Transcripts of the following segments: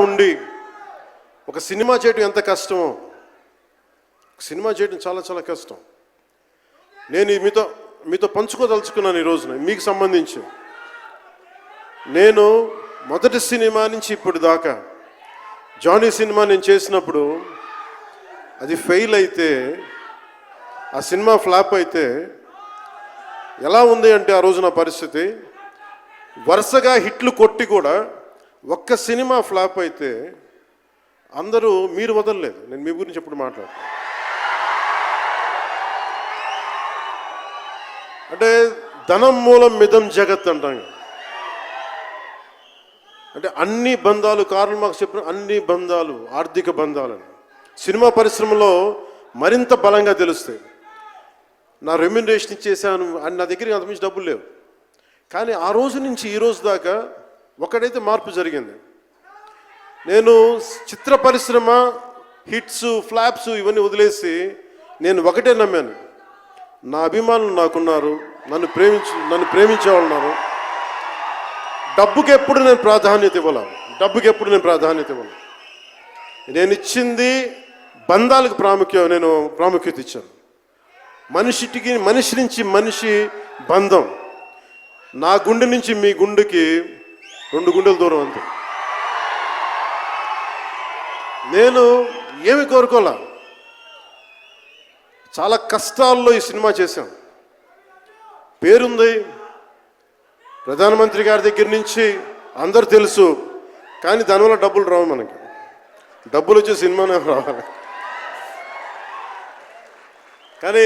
ఉండి ఒక సినిమా చేయడం ఎంత కష్టమో, సినిమా చేయడం చాలా చాలా కష్టం. నేను మీతో పంచుకోదలుచుకున్నాను ఈ రోజున. మీకు సంబంధించి నేను మొదటి సినిమా నుంచి ఇప్పుడు దాకా జానీ సినిమా నేను చేసినప్పుడు అది ఫెయిల్ అయితే, ఆ సినిమా ఫ్లాప్ అయితే ఎలా ఉంది అంటే ఆ రోజు నా పరిస్థితి, వరుసగా హిట్లు కొట్టి కూడా ఒక్క సినిమా ఫ్లాప్ అయితే అందరూ మీరు వదలలేదు. నేను మీ గురించి ఎప్పుడు మాట్లాడతాను అంటే ధనం మూలం మిదం జగత్ అంటాం. అంటే అన్ని బంధాలు, కార్ల్ మార్క్స్ చెప్పిన అన్ని బంధాలు ఆర్థిక బంధాలని సినిమా పరిశ్రమలో మరింత బలంగా తెలుస్తాయి. నా రెమ్యునరేషన్ ఇచ్చేసాను అని నా దగ్గర అంతమించి డబ్బులు లేవు. కానీ ఆ రోజు నుంచి ఈ రోజు దాకా ఒకటైతే మార్పు జరిగింది. నేను చిత్ర పరిశ్రమ హిట్స్ ఫ్లాప్స్ ఇవన్నీ వదిలేసి నేను ఒకటే నమ్మాను, నా అభిమానులు నాకున్నారు, నన్ను ప్రేమించే వాళ్ళు ఉన్నారు. డబ్బుకి ఎప్పుడు నేను ప్రాధాన్యత ఇవ్వను. నేను ఇచ్చింది బంధాలకు ప్రాముఖ్యత ఇచ్చాను. మనిషి నుంచి మనిషి బంధం. నా గుండె నుంచి మీ గుండెకి 2 గుండెల దూరం అంతే. నేను ఏమి కోరుకోలే, చాలా కష్టాల్లో ఈ సినిమా చేశాం. పేరుంది, ప్రధానమంత్రి గారి దగ్గర నుంచి అందరు తెలుసు. కానీ దానివల్ల డబ్బులు రావు. మనకి డబ్బులు వచ్చే సినిమానే రావాలి. కానీ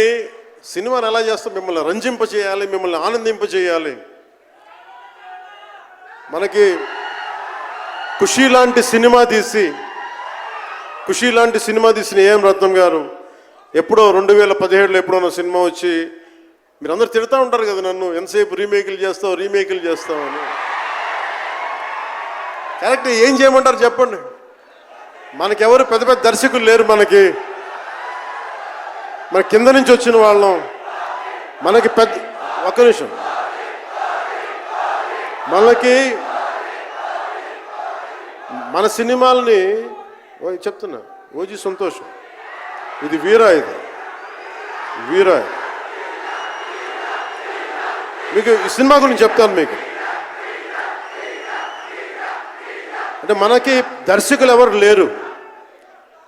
సినిమాని ఎలా చేస్తాం? మిమ్మల్ని రంజింపజేయాలి, మిమ్మల్ని ఆనందింపజేయాలి. మనకి ఖుషీ లాంటి సినిమా తీసిన ఏఎం రత్నం గారు ఎప్పుడో 2017లో ఎప్పుడో సినిమా వచ్చి మీరందరూ తిడతా ఉంటారు కదా నన్ను, ఎంతసేపు రీమేకులు చేస్తావు అని. కరెక్ట్, ఏం చేయమంటారు చెప్పండి? మనకెవరు పెద్ద పెద్ద దర్శకులు లేరు. మన కింద నుంచి వచ్చిన వాళ్ళం. మనకి ఒక్క నిమిషం, మన సినిమాలని చెప్తున్నా, ఓజీ సంతోషం, ఇది వీరా మీకు ఈ సినిమా గురించి చెప్తాను. మీకు అంటే మనకి దర్శకులు ఎవరు లేరు.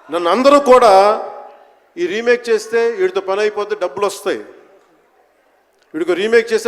నన్ను అందరూ కూడా ఈ రీమేక్ చేస్తే వీడితో పని అయిపోతే డబ్బులు వస్తాయి, వీడికి రీమేక్ చేస్తే